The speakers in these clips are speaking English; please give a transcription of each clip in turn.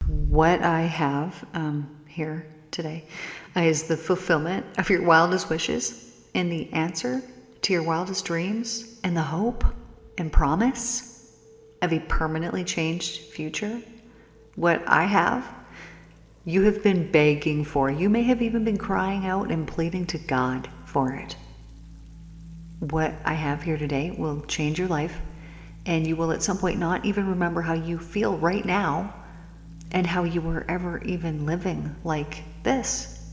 What I have here today is the fulfillment of your wildest wishes and the answer to your wildest dreams and the hope and promise of a permanently changed future. What I have, you have been begging for. You may have even been crying out and pleading to God for it. What I have here today will change your life, and you will at some point not even remember how you feel right now and how you were ever even living like this,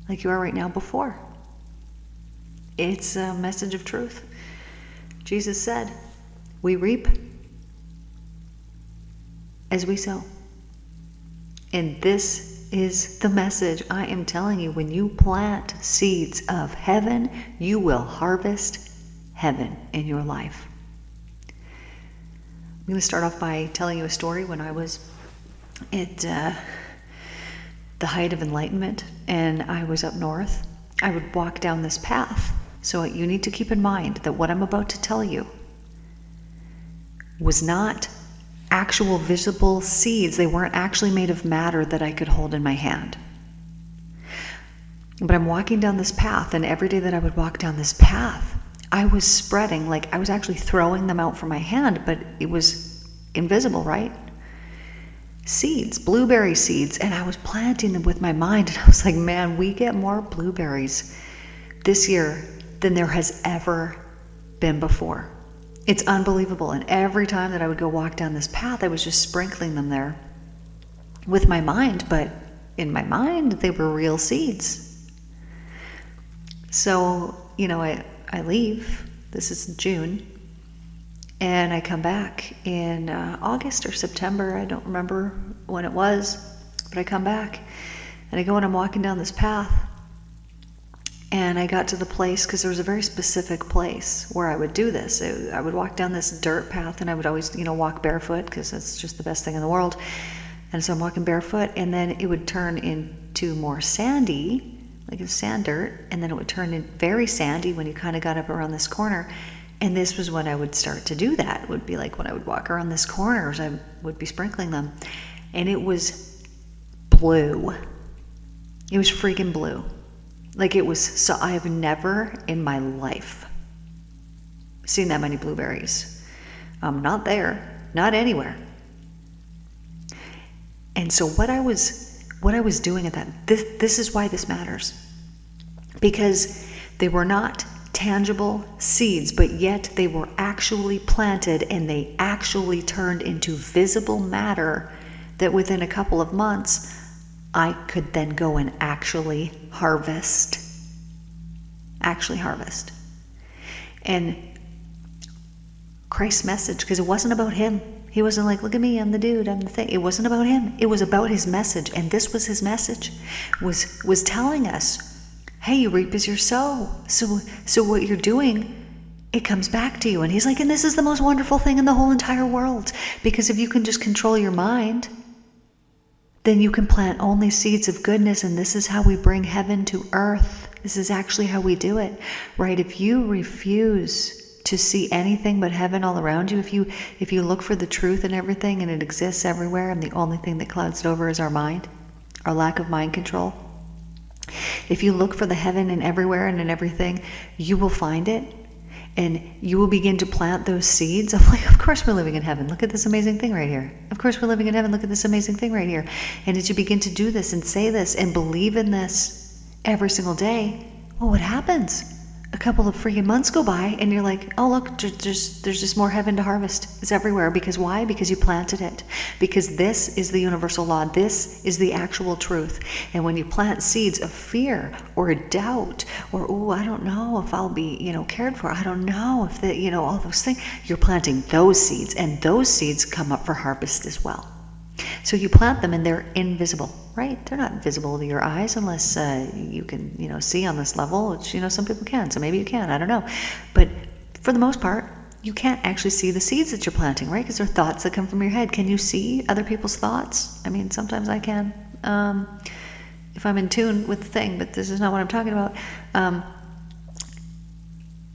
like you are right now before. It's a message of truth. Jesus said, we reap as we sow. And this is the message I am telling you. When you plant seeds of heaven, you will harvest heaven in your life. I'm going to start off by telling you a story when I was at the height of enlightenment and I was up north. I would walk down this path. So you need to keep in mind that what I'm about to tell you was not actual visible seeds. They weren't actually made of matter that I could hold in my hand. But I'm walking down this path, and every day that I would walk down this path, I was spreading, like I was actually throwing them out from my hand, but it was invisible, right? Seeds, blueberry seeds, and I was planting them with my mind, and I was like, man, we get more blueberries this year than there has ever been before. It's unbelievable. And every time that I would go walk down this path, I was just sprinkling them there with my mind, but in my mind, they were real seeds. So, I leave. This is June. And I come back in August or September. I don't remember when it was, but I come back and I go and I'm walking down this path. And I got to the place, because there was a very specific place where I would do this. I would walk down this dirt path, and I would always, walk barefoot, because that's just the best thing in the world. And so I'm walking barefoot, and then it would turn into more sandy, like a sand dirt, and then it would turn in very sandy when you kind of got up around this corner. And this was when I would start to do that. It would be like when I would walk around this corner, I would be sprinkling them. And it was blue. It was freaking blue. Like it was, so I have never in my life seen that many blueberries. Not there, not anywhere. And so what I was doing at that, this is why this matters. Because they were not tangible seeds, but yet they were actually planted, and they actually turned into visible matter that within a couple of months I could then go and actually harvest. And Christ's message, because it wasn't about him. He wasn't like, look at me, I'm the dude, I'm the thing. It wasn't about him. It was about his message. And this was his message, was telling us, hey, you reap as you sow. So what you're doing, it comes back to you. And he's like, and this is the most wonderful thing in the whole entire world. Because if you can just control your mind, then you can plant only seeds of goodness, and this is how we bring heaven to earth. This is actually how we do it, right? If you refuse to see anything but heaven all around you, if you look for the truth in everything and it exists everywhere, and the only thing that clouds it over is our mind, our lack of mind control. If you look for the heaven in everywhere and in everything, you will find it. And you will begin to plant those seeds of like, of course we're living in heaven. Look at this amazing thing right here. Of course we're living in heaven. Look at this amazing thing right here. And as you begin to do this and say this and believe in this every single day, well, what happens? A couple of freaking months go by and you're like, oh, look, there's just more heaven to harvest. It's everywhere. Because why? Because you planted it. Because this is the universal law. This is the actual truth. And when you plant seeds of fear or doubt or, oh, I don't know if I'll be, cared for. I don't know if that, all those things, you're planting those seeds, and those seeds come up for harvest as well. So you plant them and they're invisible, right? They're not visible to your eyes unless you can, see on this level, which, some people can. So maybe you can, I don't know. But for the most part, you can't actually see the seeds that you're planting, right? Because they're thoughts that come from your head. Can you see other people's thoughts? I mean, sometimes I can, if I'm in tune with the thing, but this is not what I'm talking about.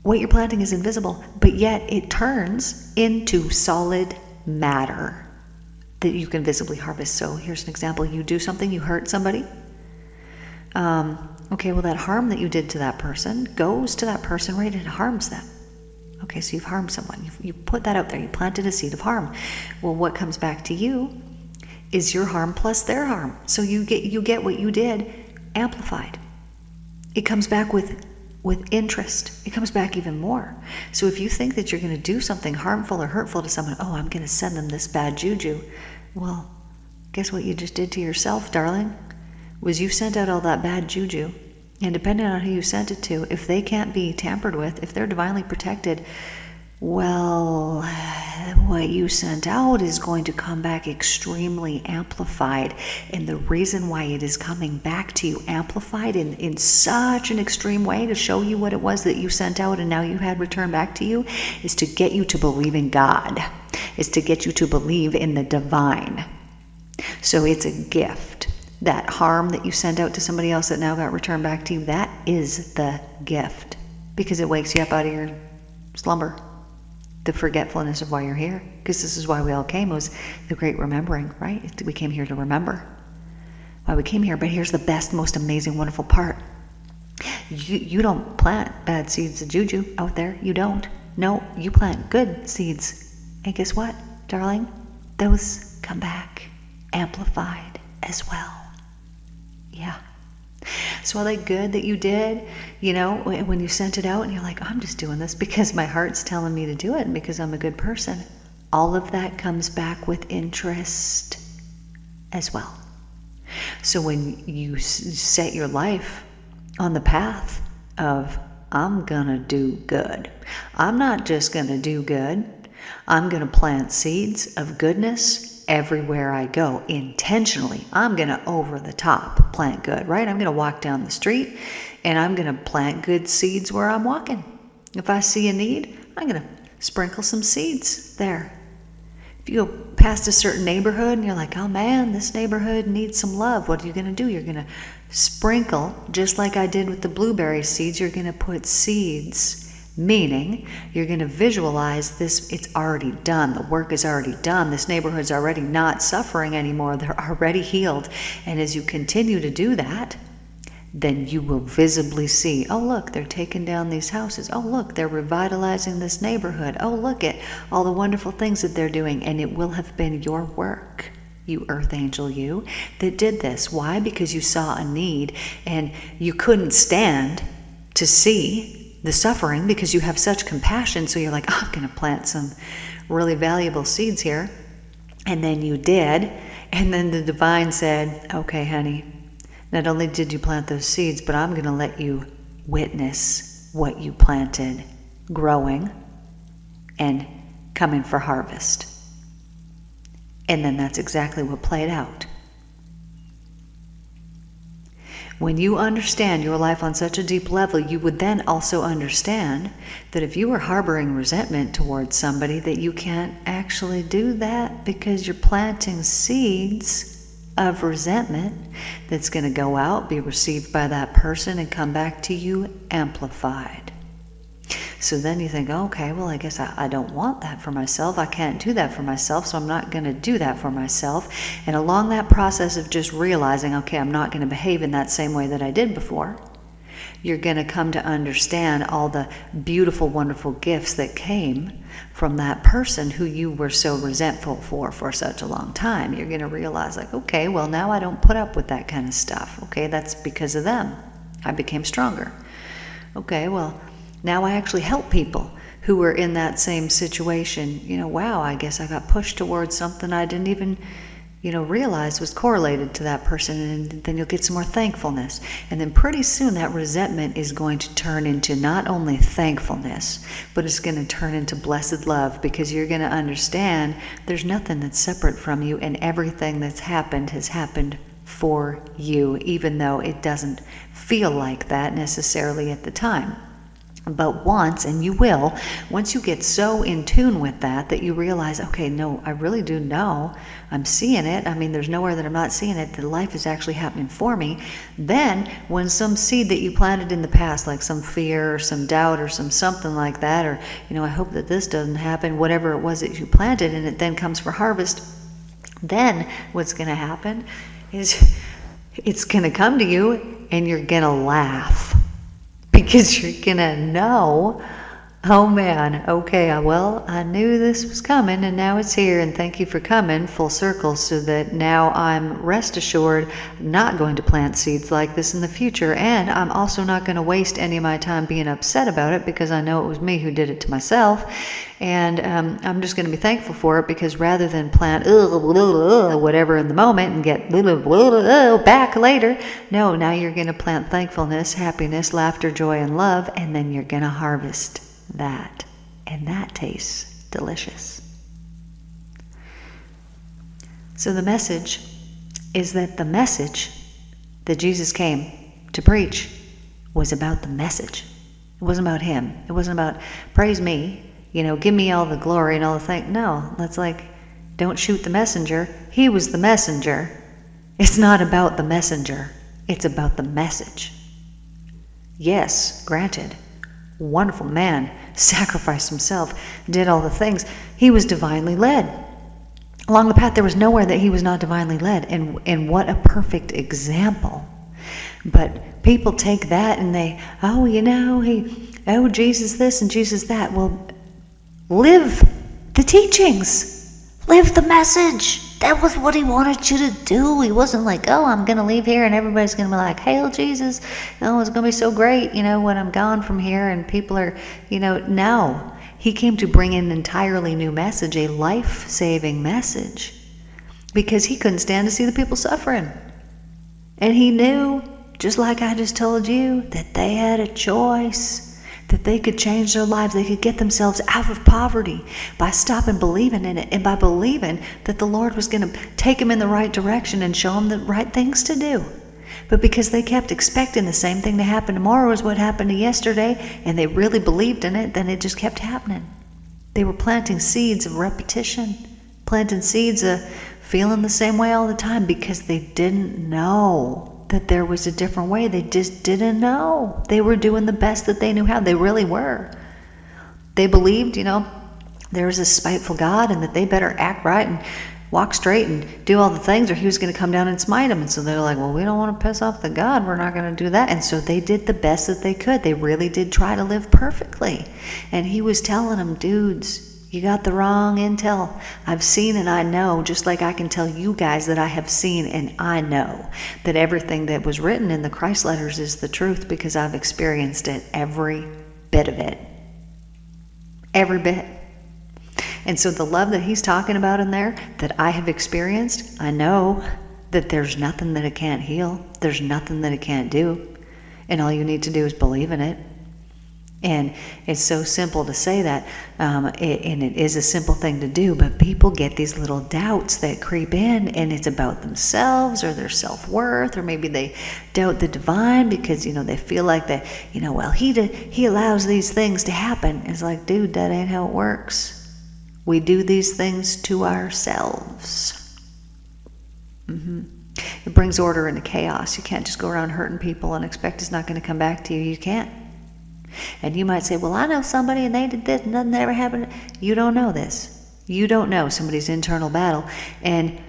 What you're planting is invisible, but yet it turns into solid matter. that you can visibly harvest. So here's an example. You do something, you hurt somebody. Okay, well, that harm that you did to that person goes to that person, right? It harms them. Okay, so you've harmed someone. You put that out there. You planted a seed of harm. Well, what comes back to you is your harm plus their harm. So you get what you did amplified. It comes back with interest. It comes back even more. So if you think that you're going to do something harmful or hurtful to someone, oh, I'm going to send them this bad juju. Well, guess what you just did to yourself, darling? Was you sent out all that bad juju. And depending on who you sent it to, if they can't be tampered with, if they're divinely protected, well, what you sent out is going to come back extremely amplified. And the reason why it is coming back to you amplified in such an extreme way to show you what it was that you sent out and now you had returned back to you is to get you to believe in God, is to get you to believe in the divine. So it's a gift. That harm that you sent out to somebody else that now got returned back to you, that is the gift. Because it wakes you up out of your slumber. The forgetfulness of why you're here. Because this is why we all came. It was the great remembering, right? We came here to remember why we came here. But here's the best, most amazing, wonderful part. You don't plant bad seeds of juju out there. You don't. No, you plant good seeds. And guess what, darling? Those come back amplified as well. Yeah. So all that good that you did, when you sent it out and you're like, I'm just doing this because my heart's telling me to do it and because I'm a good person, all of that comes back with interest as well. So when you set your life on the path of, I'm gonna do good. I'm not just gonna do good. I'm gonna plant seeds of goodness everywhere I go, intentionally. I'm going to over the top plant good, right? I'm going to walk down the street and I'm going to plant good seeds where I'm walking. If I see a need, I'm going to sprinkle some seeds there. If you go past a certain neighborhood and you're like, oh man, this neighborhood needs some love, what are you going to do? You're going to sprinkle, just like I did with the blueberry seeds, you're going to put seeds. Meaning, you're going to visualize this, it's already done. The work is already done. This neighborhood's already not suffering anymore. They're already healed. And as you continue to do that, then you will visibly see, oh, look, they're taking down these houses. Oh, look, they're revitalizing this neighborhood. Oh, look at all the wonderful things that they're doing. And it will have been your work, you earth angel, you, that did this. Why? Because you saw a need and you couldn't stand to see the suffering because you have such compassion. So you're like, oh, I'm going to plant some really valuable seeds here. And then you did. And then the divine said, okay, honey, not only did you plant those seeds, but I'm going to let you witness what you planted growing and coming for harvest. And then that's exactly what played out. When you understand your life on such a deep level, you would then also understand that if you were harboring resentment towards somebody, that you can't actually do that because you're planting seeds of resentment that's going to go out, be received by that person, and come back to you amplified. So then you think, okay, well, I guess I don't want that for myself. I can't do that for myself, so I'm not going to do that for myself. And along that process of just realizing, okay, I'm not going to behave in that same way that I did before, you're going to come to understand all the beautiful, wonderful gifts that came from that person who you were so resentful for such a long time. You're going to realize, like, okay, well, now I don't put up with that kind of stuff. Okay, that's because of them. I became stronger. Okay, well, now I actually help people who were in that same situation. Wow, I guess I got pushed towards something I didn't even, realize was correlated to that person. And then you'll get some more thankfulness. And then pretty soon that resentment is going to turn into not only thankfulness, but it's going to turn into blessed love, because you're going to understand there's nothing that's separate from you, and everything that's happened has happened for you, even though it doesn't feel like that necessarily at the time. But once you get so in tune with that you realize, okay, no, I really do know. I'm seeing it. I mean, there's nowhere that I'm not seeing it. The life is actually happening for me. Then when some seed that you planted in the past, like some fear or some doubt or something like that, or, I hope that this doesn't happen, whatever it was that you planted, and it then comes for harvest, Then what's going to happen is it's going to come to you and you're going to laugh, because you're going to know, oh man, okay, well, I knew this was coming and now it's here, and thank you for coming full circle, so that now I'm rest assured not going to plant seeds like this in the future, and I'm also not going to waste any of my time being upset about it, because I know it was me who did it to myself, and I'm just going to be thankful for it, because rather than plant whatever in the moment and get back later, no, now you're going to plant thankfulness, happiness, laughter, joy, and love, and then you're going to harvest that, and that tastes delicious. So the message is that the message that Jesus came to preach was about the message. It wasn't about him. It wasn't about praise me, give me all the glory and all the thing. No, that's like, don't shoot the messenger. He was the messenger. It's not about the messenger. It's about the message. Yes, granted, wonderful man, sacrificed himself, did all the things. He was divinely led. Along the path, there was nowhere that he was not divinely led, and what a perfect example. But people take that and they, Jesus this and Jesus that. Well, live the teachings. Live the message. That was what he wanted you to do. He wasn't like, I'm going to leave here and everybody's going to be like, hail Jesus. It's going to be so great, when I'm gone from here and people are, no. He came to bring an entirely new message, a life-saving message, because he couldn't stand to see the people suffering. And he knew, just like I just told you, that they had a choice, that they could change their lives, they could get themselves out of poverty by stopping believing in it, and by believing that the Lord was going to take them in the right direction and show them the right things to do. But because they kept expecting the same thing to happen tomorrow as what happened to yesterday, and they really believed in it, then it just kept happening. They were planting seeds of repetition, planting seeds of feeling the same way all the time, because they didn't know that there was a different way. They just didn't know. They were doing the best that they knew how. They really were. They believed, there was a spiteful God and that they better act right and walk straight and do all the things, or he was going to come down and smite them. And so they're like, well, we don't want to piss off the God. We're not going to do that. And so they did the best that they could. They really did try to live perfectly. And he was telling them, dudes, you got the wrong intel. I've seen and I know, just like I can tell you guys that I have seen and I know that everything that was written in the Christ letters is the truth, because I've experienced it, every bit of it. Every bit. And so the love that he's talking about in there that I have experienced, I know that there's nothing that it can't heal. There's nothing that it can't do. And all you need to do is believe in it. And it's so simple to say that, and it is a simple thing to do, but people get these little doubts that creep in, and it's about themselves or their self-worth, or maybe they doubt the divine because, they feel like that, he allows these things to happen. It's like, dude, that ain't how it works. We do these things to ourselves. It brings order into chaos. You can't just go around hurting people and expect it's not going to come back to you. You can't. And you might say, well, I know somebody and they did this and nothing ever happened. You don't know this. You don't know somebody's internal battle, and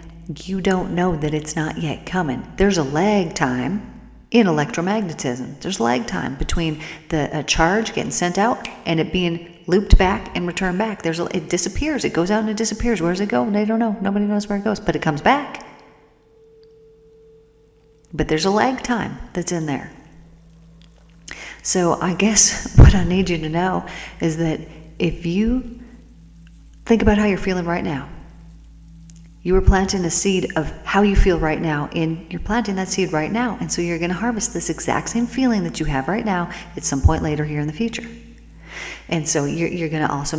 you don't know that it's not yet coming. There's a lag time in electromagnetism. There's lag time between the charge getting sent out and it being looped back and returned back. It disappears. It goes out and it disappears. Where does it go? They don't know. Nobody knows where it goes, but it comes back. But there's a lag time that's in there. So I guess what I need you to know is that if you think about how you're feeling right now, you are planting a seed of how you feel right now, and you're planting that seed right now. And so you're going to harvest this exact same feeling that you have right now at some point later here in the future. And so you're going to also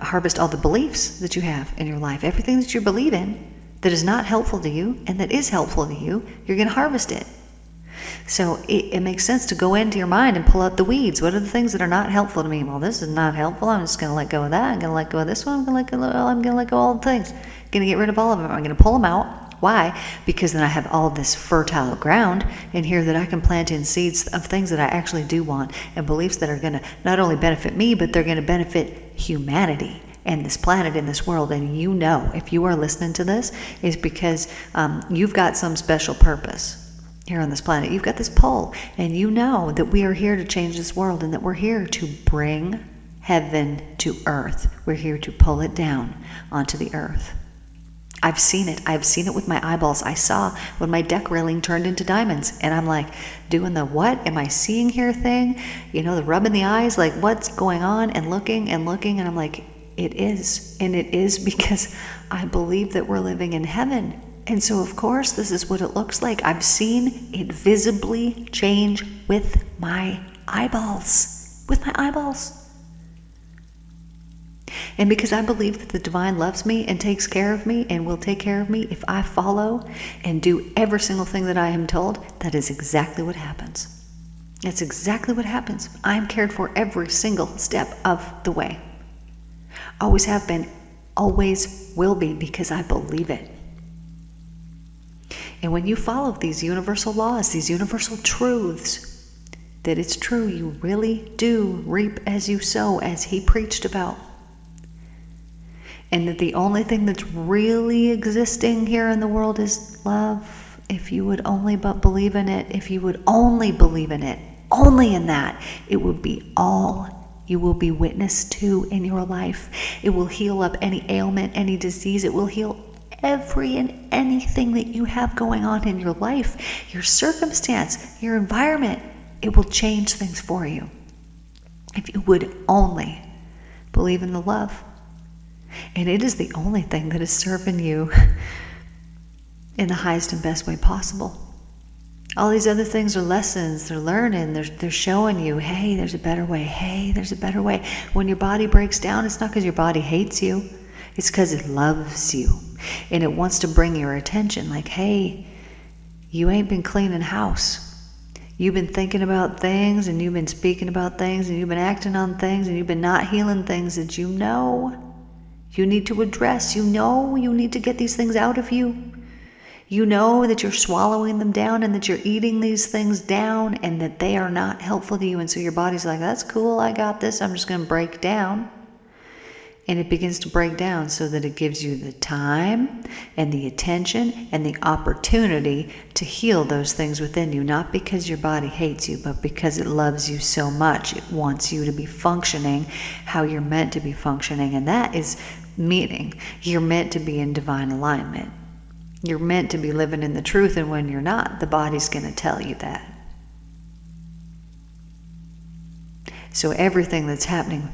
harvest all the beliefs that you have in your life. Everything that you believe in that is not helpful to you and that is helpful to you, you're going to harvest it. So it makes sense to go into your mind and pull out the weeds. What are the things that are not helpful to me? Well, this is not helpful. I'm just going to let go of that. I'm going to let go of this one. I'm going to let go of all the things. I'm going to get rid of all of them. I'm going to pull them out. Why? Because then I have all this fertile ground in here that I can plant in seeds of things that I actually do want, and beliefs that are going to not only benefit me, but they're going to benefit humanity. and this planet and this world, and you know, if you are listening to this, is because you've got some special purpose here on this planet. You've got this pull, and you know that we are here to change this world, and that we're here to bring heaven to earth. We're here to pull it down onto the earth. I've seen it. I've seen it with my eyeballs. I saw when my deck railing turned into diamonds, and I'm like doing the what am I seeing here thing, the rubbing the eyes, like what's going on, and looking, and I'm like, it is. And it is because I believe that we're living in heaven. And so of course this is what it looks like. I've seen it visibly change with my eyeballs. And because I believe that the divine loves me and takes care of me and will take care of me if I follow and do every single thing that I am told, that is exactly what happens. That's exactly what happens. I'm cared for every single step of the way. Always have been, always will be, because I believe it. And when you follow these universal laws, these universal truths, that it's true, you really do reap as you sow, as he preached about. And that the only thing that's really existing here in the world is love. If you would only but believe in it, if you would only believe in it, only in that, it would be all you will be witness to in your life. It will heal up any ailment, any disease. It will heal every and anything that you have going on in your life, your circumstance, your environment. It will change things for you if you would only believe in the love. And it is the only thing that is serving you in the highest and best way possible. All these other things are lessons, they're learning, they're showing you, hey, there's a better way, hey, there's a better way. When your body breaks down, it's not because your body hates you, it's because it loves you. And it wants to bring your attention, like, hey, you ain't been cleaning house. You've been thinking about things, and you've been speaking about things, and you've been acting on things, and you've been not healing things that you know you need to address. You know you need to get these things out of you. You know that you're swallowing them down and that you're eating these things down and that they are not helpful to you. And so your body's like, that's cool, I got this, I'm just going to break down. And it begins to break down so that it gives you the time and the attention and the opportunity to heal those things within you. Not because your body hates you, but because it loves you so much. It wants you to be functioning how you're meant to be functioning. And that is meaning you're meant to be in divine alignment. You're meant to be living in the truth, and when you're not, the body's going to tell you that. So everything that's happening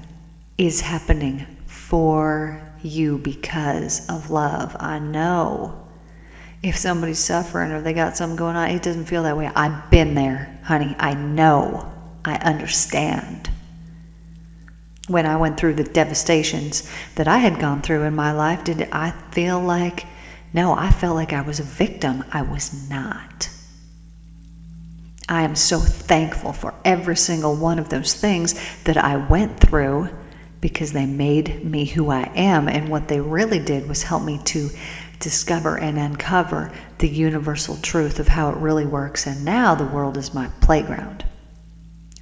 is happening for you because of love. I know if somebody's suffering or they got something going on, it doesn't feel that way. I've been there, honey. I know. I understand. When I went through the devastations that I had gone through in my life, did I feel like, no, I felt like I was a victim. I was not. I am so thankful for every single one of those things that I went through, because they made me who I am. And what they really did was help me to discover and uncover the universal truth of how it really works. And now the world is my playground.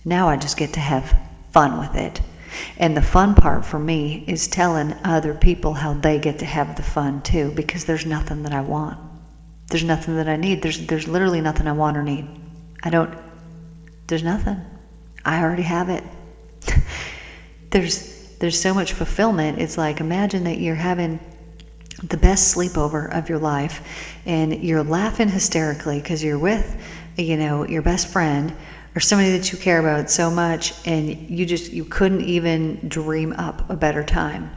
Now I just get to have fun with it. And the fun part for me is telling other people how they get to have the fun too, because there's nothing that I want. There's nothing that I need. There's literally nothing I want or need. There's nothing. I already have it. There's so much fulfillment. It's like, imagine that you're having the best sleepover of your life and you're laughing hysterically because you're with, your best friend or somebody that you care about so much, and you couldn't even dream up a better time.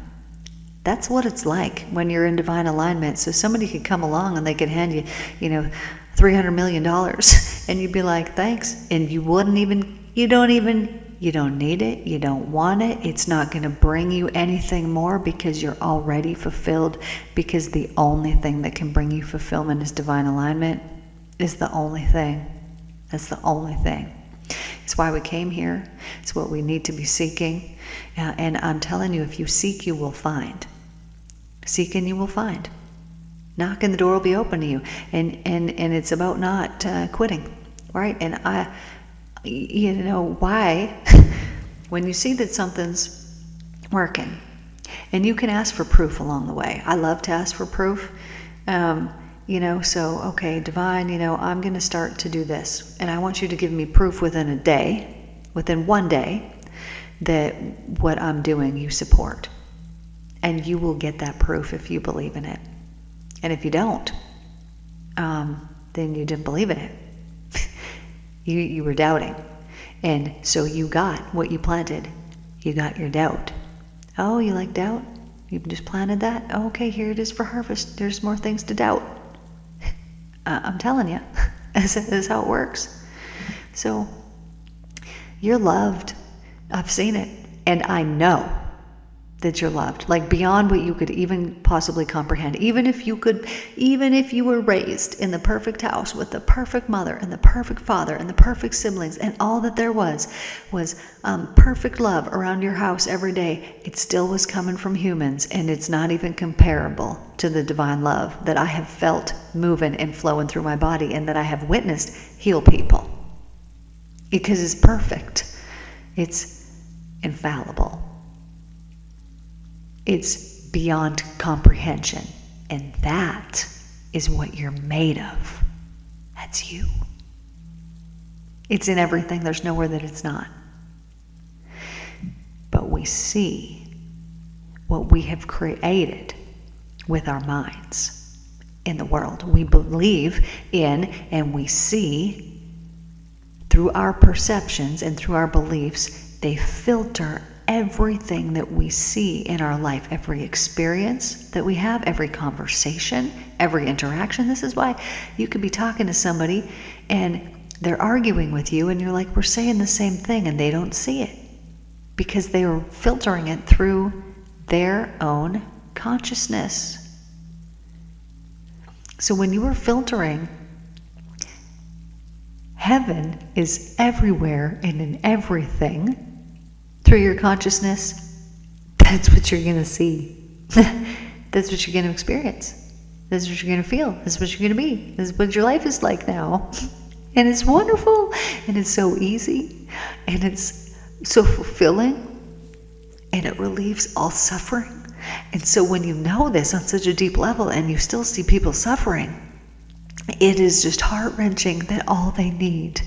That's what it's like when you're in divine alignment. So somebody could come along and they could hand you, $300 million, and you'd be like, thanks. And you don't need it, you don't want it, it's not going to bring you anything more because you're already fulfilled, because the only thing that can bring you fulfillment is divine alignment, is the only thing. That's the only thing. It's why we came here. It's what we need to be seeking. And I'm telling you, if you seek, you will find. Seek and you will find. Knock and the door will be open to you. And it's about not quitting, right? And why, when you see that something's working And you can ask for proof along the way. I love to ask for proof. So, okay, divine, I'm going to start to do this. And I want you to give me proof within a day, within one day, that what I'm doing you support. And you will get that proof if you believe in it. And if you don't, then you didn't believe in it. You were doubting. And so you got what you planted. You got your doubt. Oh, you like doubt? You just planted that? Oh, okay, here it is for harvest. There's more things to doubt. I'm telling you, this is how it works. So, you're loved. I've seen it. And I know that you're loved, like beyond what you could even possibly comprehend. Even if you were raised in the perfect house with the perfect mother and the perfect father and the perfect siblings, and all that there was perfect love around your house every day, it still was coming from humans, and it's not even comparable to the divine love that I have felt moving and flowing through my body, and that I have witnessed heal people. Because it's perfect. It's infallible. It's beyond comprehension. And that is what you're made of. That's you. It's in everything. There's nowhere that it's not. But we see what we have created with our minds in the world. We believe in and we see through our perceptions and through our beliefs. They filter everything that we see in our life, every experience that we have, every conversation, every interaction. This is why you could be talking to somebody and they're arguing with you and you're like, we're saying the same thing, and they don't see it because they were filtering it through their own consciousness. So when you are filtering, heaven is everywhere and in everything. Through your consciousness, that's what you're going to see. That's what you're going to experience. That's what you're going to feel. That's what you're going to be. This is what your life is like now. And it's wonderful. And it's so easy. And it's so fulfilling. And it relieves all suffering. And so when you know this on such a deep level and you still see people suffering, it is just heart-wrenching that all they need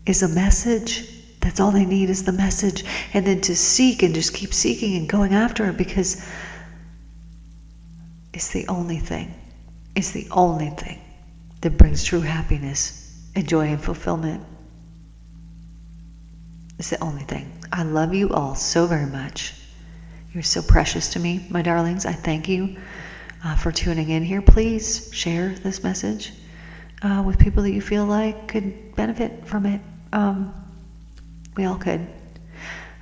is a message. That's all they need is the message. And then to seek and just keep seeking and going after it, because it's the only thing. It's the only thing that brings true happiness and joy and fulfillment. It's the only thing. I love you all so very much. You're so precious to me, my darlings. I thank you for tuning in here. Please share this message with people that you feel like could benefit from it. We all could.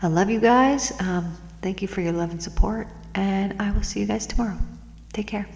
I love you guys. Thank you for your love and support. And I will see you guys tomorrow. Take care.